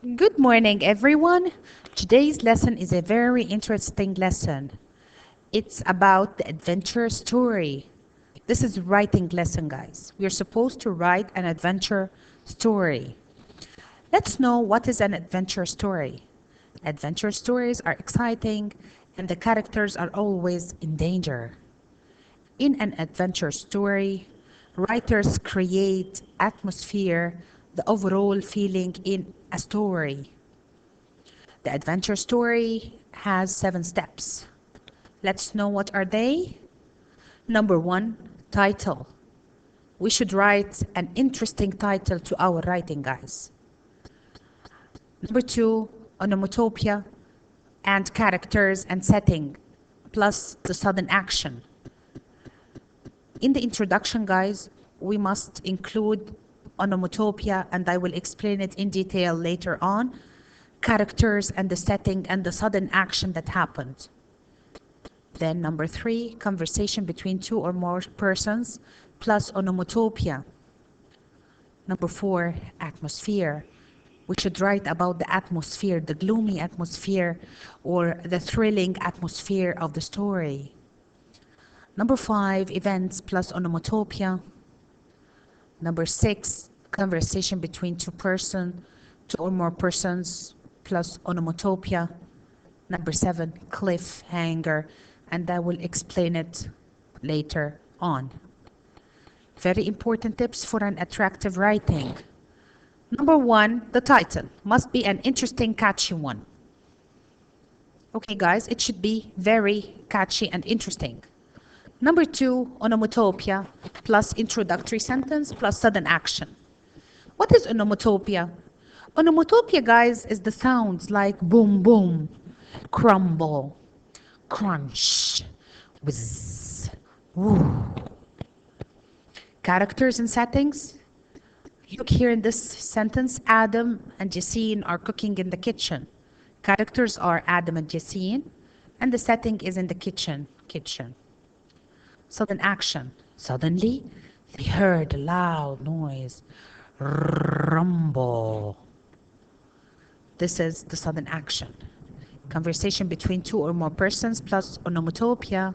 Good morning, everyone. Today's lesson is a very interesting lesson. It's about the adventure story. This is writing lesson, guys. We're supposed to write an adventure story. Let's know what is an adventure story. Adventure stories are exciting and the characters are always in danger. In an adventure story, writers create atmosphere, the overall feeling in a story. The adventure story has 7 steps. Let's know what are they. Number 1, title. We should write an interesting title to our writing, guys. Number 2, onomatopoeia and characters and setting, plus the sudden action. In the introduction, guys, we must include onomatopoeia, and I will explain it in detail later on, characters and the setting and the sudden action that happened. Then number 3, conversation between 2 or more persons plus onomatopoeia. Number 4, atmosphere. We should write about the atmosphere, the gloomy atmosphere or the thrilling atmosphere of the story. Number 5, events plus onomatopoeia. Number 6, conversation between 2 or more persons plus onomatopoeia. Number 7, cliffhanger, and I will explain it later on. Very important tips for an attractive writing. Number 1, the title must be an interesting, catchy one. Okay, guys, it should be very catchy and interesting. Number 2, onomatopoeia plus introductory sentence plus sudden action. What is onomatopoeia? Onomatopoeia, guys, is the sounds like boom, boom, crumble, crunch, whiz, woo. Characters and settings. Look here in this sentence, Adam and Jessine are cooking in the kitchen. Characters are Adam and Jessine, and the setting is in the kitchen. Sudden action. Suddenly, they heard a loud noise. Rumble. This is the sudden action. Conversation between 2 or more persons plus onomatopoeia.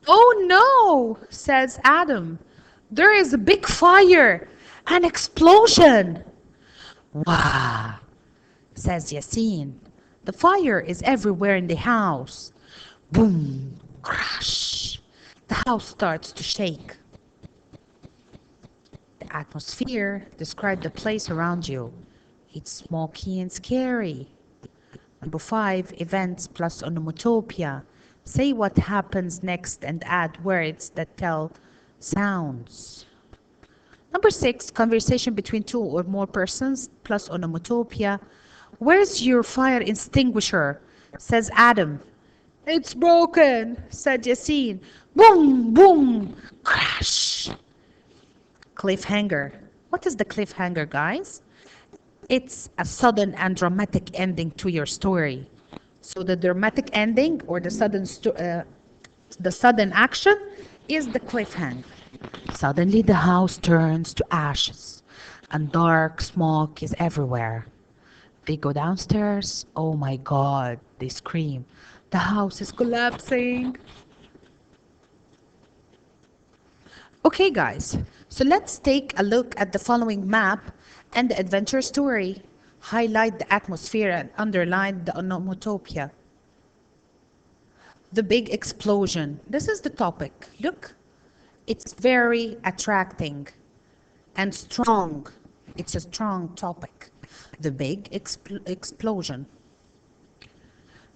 Oh no, says Adam. There is a big fire, an explosion. Wow, says Yassine. The fire is everywhere in the house. Boom, crash. The house starts to shake. The atmosphere describes the place around you. It's smoky and scary. Number 5, events plus onomatopoeia. Say what happens next and add words that tell sounds. Number 6, conversation between 2 or more persons plus onomatopoeia. Where's your fire extinguisher? Says Adam. It's broken, said Yassine. Boom, boom, crash. Cliffhanger. What is the cliffhanger, guys? It's a sudden and dramatic ending to your story. So the dramatic ending or the sudden action is the cliffhanger. Suddenly the house turns to ashes and dark smoke is everywhere. They go downstairs. Oh my God, they scream. The house is collapsing. Okay, guys, so let's take a look at the following map and the adventure story. Highlight the atmosphere and underline the onomatopoeia. The big explosion. This is the topic. Look, it's very attracting and strong. It's a strong topic. The big explosion.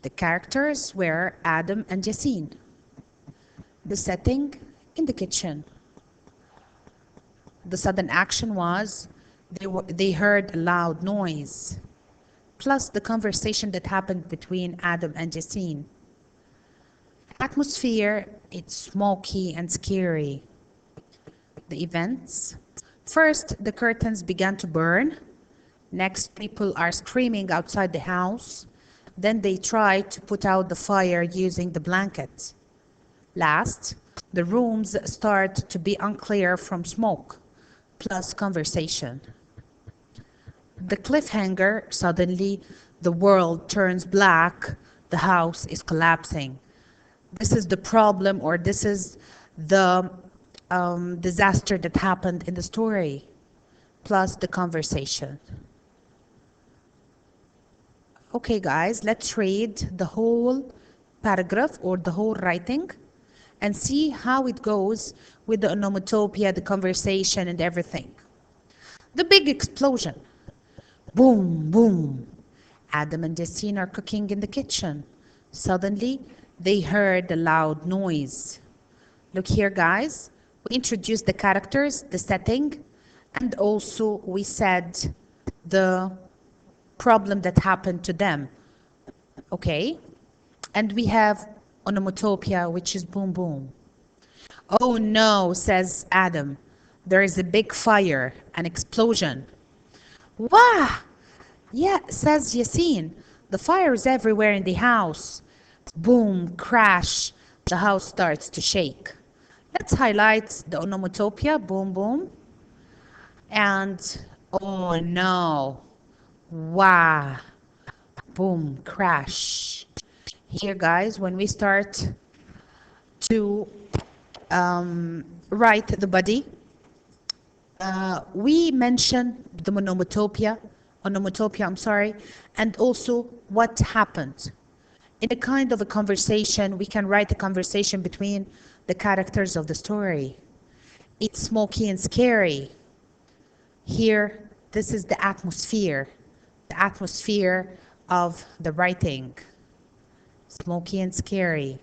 The characters were Adam and Yassine. The setting in the kitchen. The sudden action was they heard a loud noise, plus the conversation that happened between Adam and Yassine. Atmosphere, it's smoky and scary. The events. First, the curtains began to burn. Next, people are screaming outside the house. Then they try to put out the fire using the blankets. Last, the rooms start to be unclear from smoke, plus conversation. The cliffhanger, suddenly the world turns black, the house is collapsing. This is the problem, or this is the disaster that happened in the story, plus the conversation. Okay, guys, let's read the whole paragraph or the whole writing and see how it goes with the onomatopoeia, the conversation, and everything. The big explosion. Boom, boom. Adam and Yassine are cooking in the kitchen. Suddenly, they heard a loud noise. Look here, guys. We introduced the characters, the setting, and also we said the problem that happened to them. Okay? And we have onomatopoeia, which is boom, boom. Oh no, says Adam. There is a big fire, an explosion. Wah! Yeah, says Yassine. The fire is everywhere in the house. Boom, crash. The house starts to shake. Let's highlight the onomatopoeia, boom, boom. And oh no, wah, boom, crash. Here, guys, when we start to write the body, we mention the onomatopoeia, I'm sorry, and also what happened. In a kind of a conversation, we can write a conversation between the characters of the story. It's smoky and scary. Here, this is the atmosphere of the writing. Smoky and scary.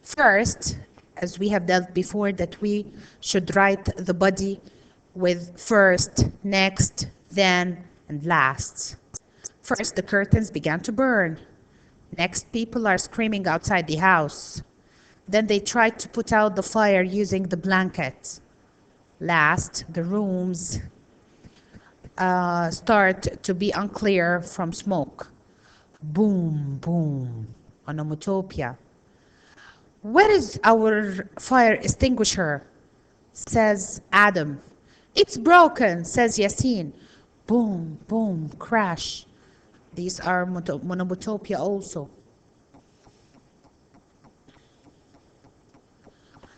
First, as we have dealt before, that we should write the body with first, next, then, and last. First, the curtains began to burn. Next, people are screaming outside the house. Then they tried to put out the fire using the blanket. Last, the rooms start to be unclear from smoke. Boom, boom, onomatopoeia. Where is our fire extinguisher? Says Adam. It's broken, says Yassine. Boom, boom, crash. These are monomatopoeia also.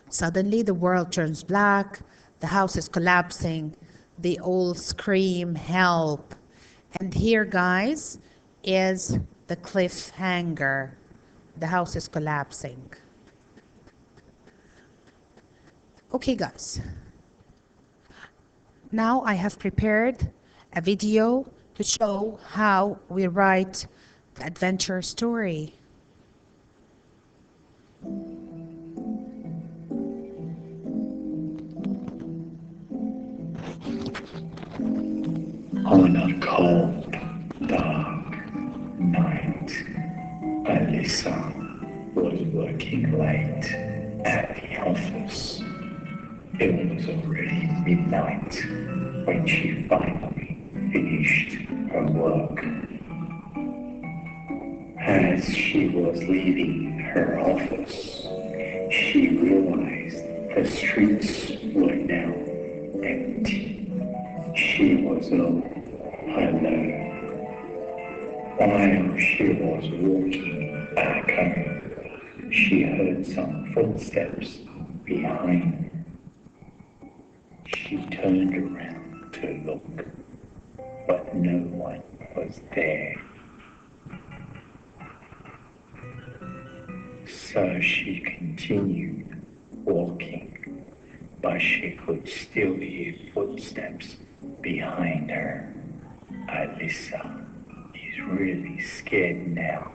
Suddenly the world turns black, the house is collapsing, they all scream, help. And here, guys, is the cliffhanger. The house is collapsing. Okay, guys. Now I have prepared a video to show how we write the adventure story. On a cold, dark night, Alyssa was working late at the office. It was already midnight when she finally finished her work. As she was leaving her office, she realized the streets were now empty. She was all alone. While she was walking back home, she heard some footsteps behind her. She turned around to look, but no one was there. So she continued walking, but she could still hear footsteps behind her. Alyssa is really scared now,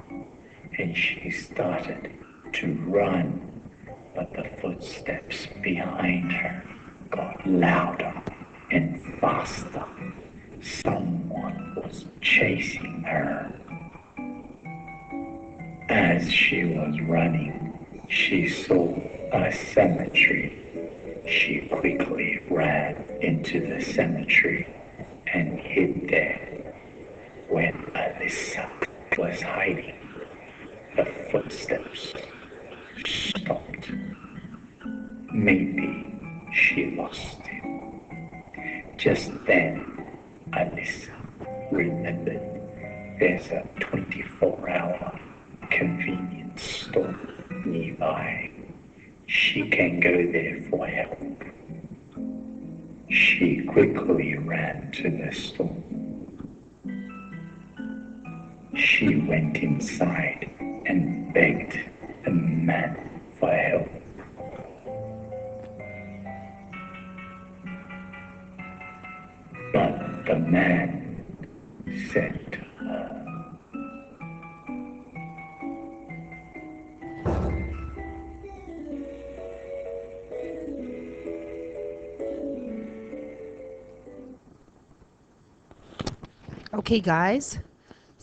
and she started to run, but the footsteps behind her got louder and faster. Someone was chasing her. As she was running, she saw a cemetery. She quickly ran into the cemetery and hid there. When Alyssa was hiding, the footsteps stopped. Maybe she lost him. Just then, Alyssa remembered there's a 24-hour convenience store nearby. She can go there for help. She quickly ran to the store. She went inside and begged the man for help. But the man said to her, Okay, guys.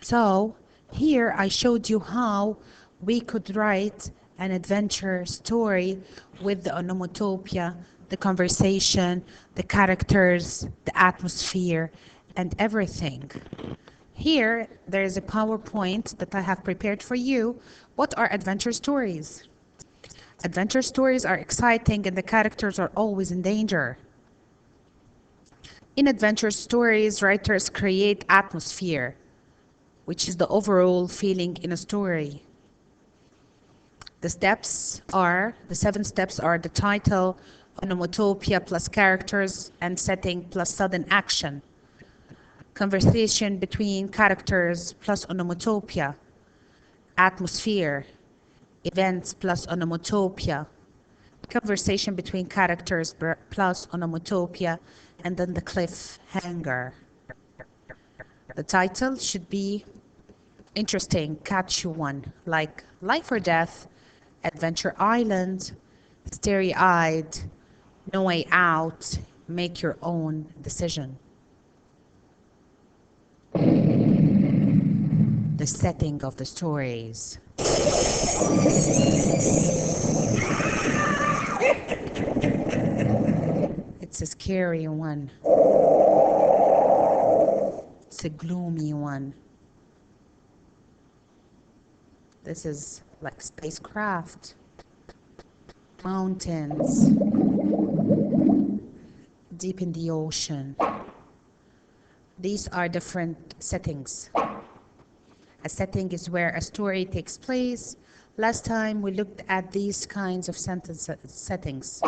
So here I showed you how we could write an adventure story with the onomatopoeia, the conversation, the characters, the atmosphere, and everything. Here, there is a PowerPoint that I have prepared for you. What are adventure stories? Adventure stories are exciting and the characters are always in danger. In adventure stories, writers create atmosphere, which is the overall feeling in a story. The 7 steps are the title, onomatopoeia plus characters, and setting plus sudden action. Conversation between characters plus onomatopoeia. Atmosphere, events plus onomatopoeia. Conversation between characters plus onomatopoeia, and then the cliffhanger. The title should be interesting, catchy one, like Life or Death, Adventure Island, Starry-Eyed, No Way Out, Make Your Own Decision. The setting of the stories. It's a scary one. It's a gloomy one. This is like spacecraft, mountains, deep in the ocean. These are different settings. A setting is where a story takes place. Last time we looked at these kinds of settings.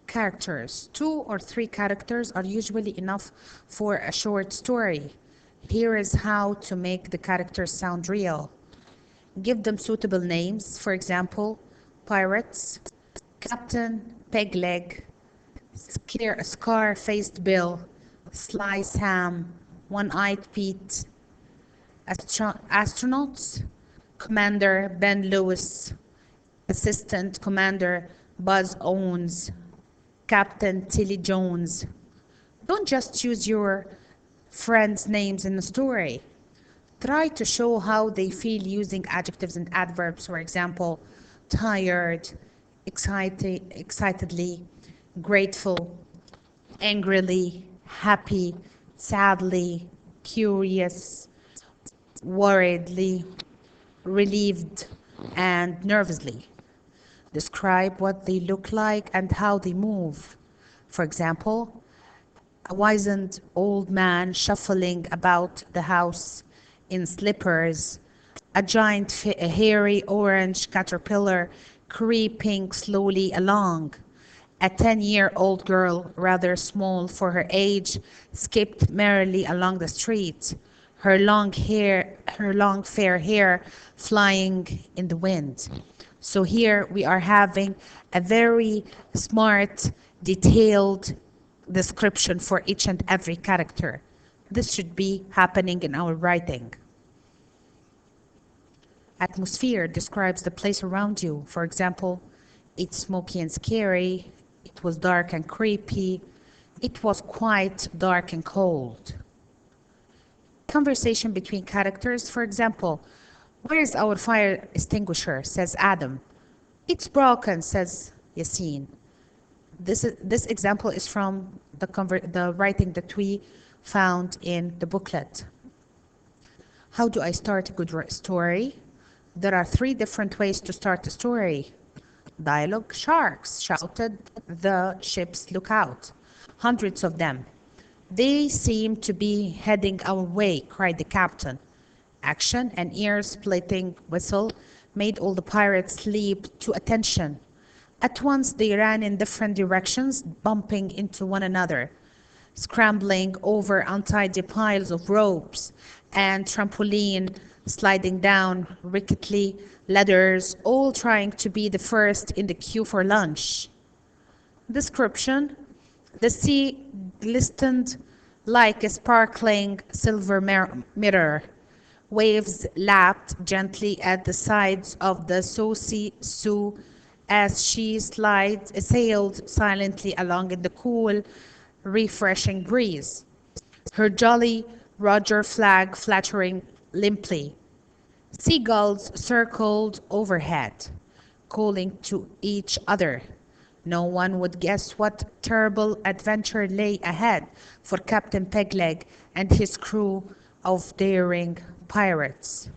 Characters. 2 or 3 characters are usually enough for a short story. Here is how to make the characters sound real. Give them suitable names. For example, Pirates, Captain Pegleg, Scar-faced Bill, Sly Sam, One-Eyed Pete. Astronauts, Commander Ben Lewis, Assistant Commander Buzz Owens, Captain Tilly Jones. Don't just choose your friends' names in the story. Try to show how they feel using adjectives and adverbs. For example, tired, excitedly, grateful, angrily, happy, sadly, curious, worriedly, relieved, and nervously. Describe what they look like and how they move. For example, a wizened old man shuffling about the house in slippers, a giant hairy orange caterpillar creeping slowly along. A 10-year-old girl, rather small for her age, skipped merrily along the street, her long fair hair flying in the wind. So here we are having a very smart, detailed description for each and every character. This should be happening in our writing. Atmosphere describes the place around you. For example, it's smoky and scary. It was dark and creepy. It was quite dark and cold. Conversation between characters. For example, where is our fire extinguisher? Says Adam. It's broken, says Yassine. This example is from the writing that we found in the booklet. How do I start a good story? There are 3 different ways to start a story. Dialogue. Sharks shouted, the ships look out. Hundreds of them. They seem to be heading our way, cried the captain. Action, an ear-splitting whistle, made all the pirates leap to attention. At once they ran in different directions, bumping into one another, scrambling over untidy piles of ropes and trampoline, sliding down rickety ladders, all trying to be the first in the queue for lunch. Description: the sea glistened like a sparkling silver mirror. Waves lapped gently at the sides of the Saucy Sue as she sailed silently along in the cool, refreshing breeze, her jolly Roger flag fluttering limply. Seagulls circled overhead, calling to each other. No one would guess what terrible adventure lay ahead for Captain Pegleg and his crew of daring pirates.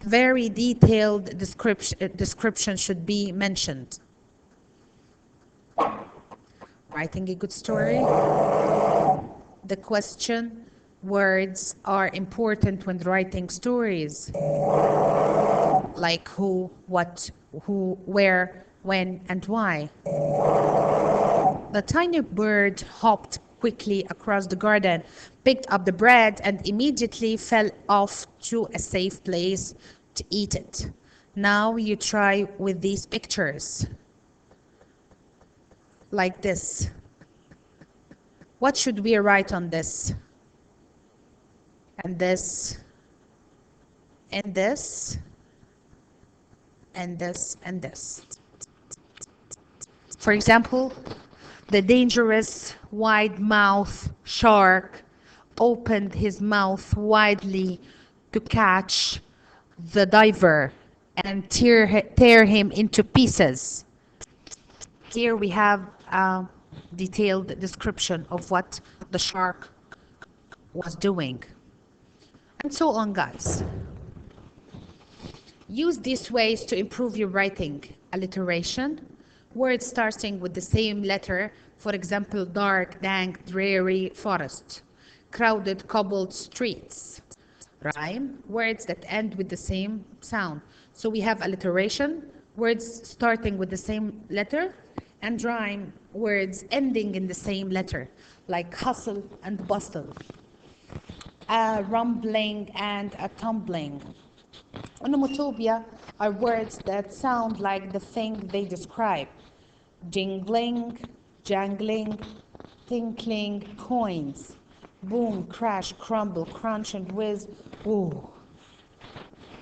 Very detailed description should be mentioned. Writing a good story. The question words are important when writing stories, like who, what, who, where, when, and why. The tiny bird hopped quickly across the garden, picked up the bread, and immediately fell off to a safe place to eat it. Now you try with these pictures, like this. What should we write on this? And this, and this, and this, and this. For example, the dangerous wide-mouthed shark opened his mouth widely to catch the diver and tear him into pieces. Here we have a detailed description of what the shark was doing. And so on, guys. Use these ways to improve your writing. Alliteration, words starting with the same letter, for example, dark, dank, dreary forest, crowded, cobbled streets. Rhyme, words that end with the same sound. So we have alliteration, words starting with the same letter, and rhyme, words ending in the same letter, like hustle and bustle, a rumbling and a tumbling. Onomatopoeia are words that sound like the thing they describe. Jingling, jangling, tinkling, coins. Boom, crash, crumble, crunch, and whiz. Ooh.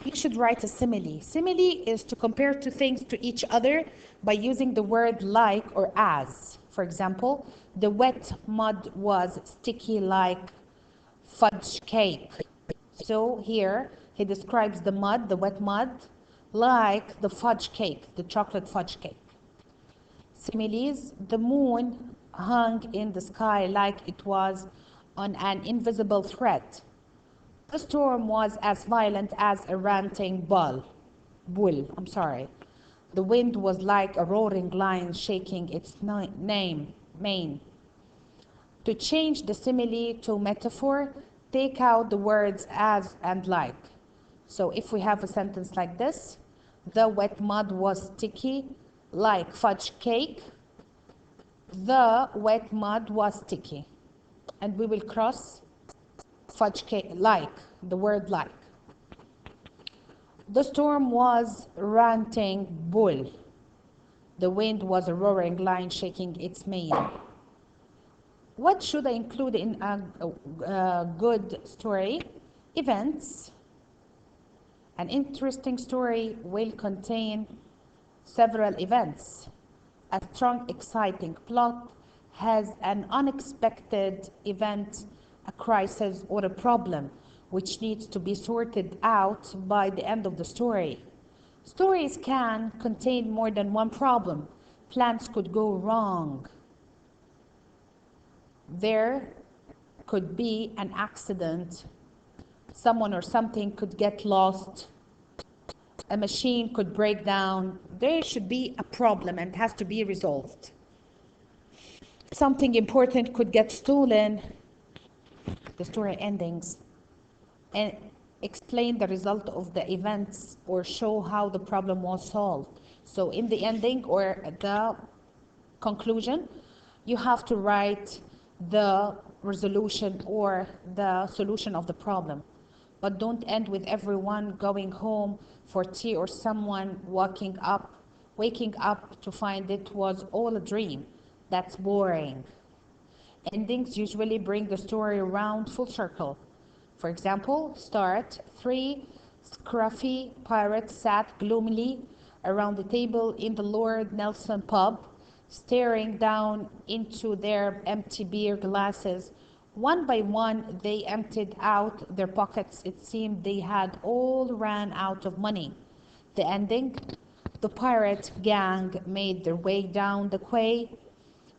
You should write a simile. Simile is to compare two things to each other by using the word like or as. For example, the wet mud was sticky like fudge cake. So here he describes the mud, the wet mud, like the fudge cake, the chocolate fudge cake. Similes, the moon hung in the sky like it was on an invisible thread. The storm was as violent as a ranting bull. The wind was like a roaring lion shaking its mane. To change the simile to metaphor, take out the words as and like. So if we have a sentence like this, the wet mud was sticky like fudge cake. The wet mud was sticky. And we will cross fudge cake, like, the word like. The storm was ranting bull. The wind was a roaring lion shaking its mane. What should I include in a good story? Events. An interesting story will contain several events. A strong, exciting plot has an unexpected event, a crisis, or a problem which needs to be sorted out by the end of the story. Stories can contain more than one problem. Plans could go wrong. There could be an accident. Someone or something could get lost. A machine could break down. There should be a problem and has to be resolved. Something important could get stolen. the story endings, and explain the result of the events or show how the problem was solved. So in the ending or the conclusion, you have to write the resolution or the solution of the problem. But don't end with everyone going home for tea or someone waking up to find it was all a dream. That's boring. Endings usually bring the story around full circle. For example, start: three scruffy pirates sat gloomily around the table in the Lord Nelson pub, staring down into their empty beer glasses. One by one, they emptied out their pockets. It seemed they had all ran out of money. The ending: the pirate gang made their way down the quay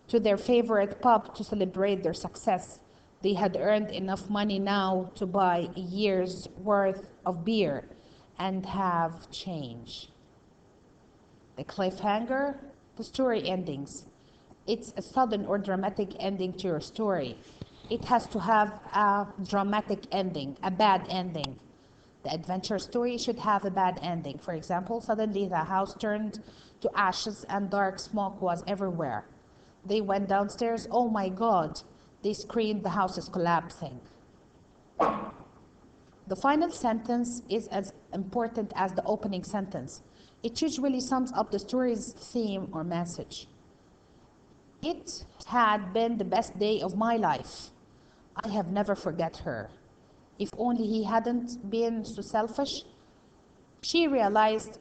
to their favorite pub to celebrate their success. They had earned enough money now to buy a year's worth of beer and have change. The cliffhanger, the story endings. It's a sudden or dramatic ending to your story. It has to have a dramatic ending, a bad ending. The adventure story should have a bad ending. For example, suddenly the house turned to ashes and dark smoke was everywhere. They went downstairs. Oh my God! They screamed, the house is collapsing. The final sentence is as important as the opening sentence. It usually sums up the story's theme or message. It had been the best day of my life. I have never forget her. If only he hadn't been so selfish. She realized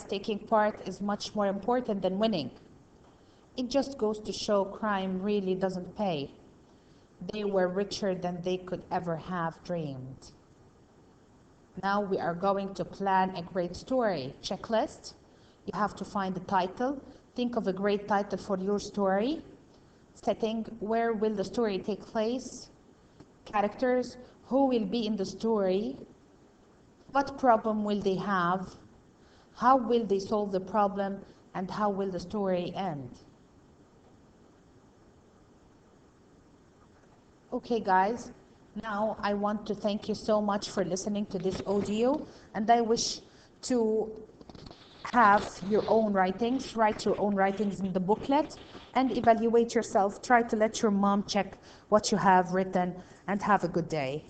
taking part is much more important than winning. It just goes to show crime really doesn't pay. They were richer than they could ever have dreamed. Now we are going to plan a great story checklist. You have to find the title. Think of a great title for your story. Setting: where will the story take place? Characters: who will be in the story? What problem will they have? How will they solve the problem? And how will the story end? Okay, guys, now I want to thank you so much for listening to this audio, and I wish to have your own writings, write your own writings in the booklet, and evaluate yourself. Try to let your mom check what you have written, and have a good day.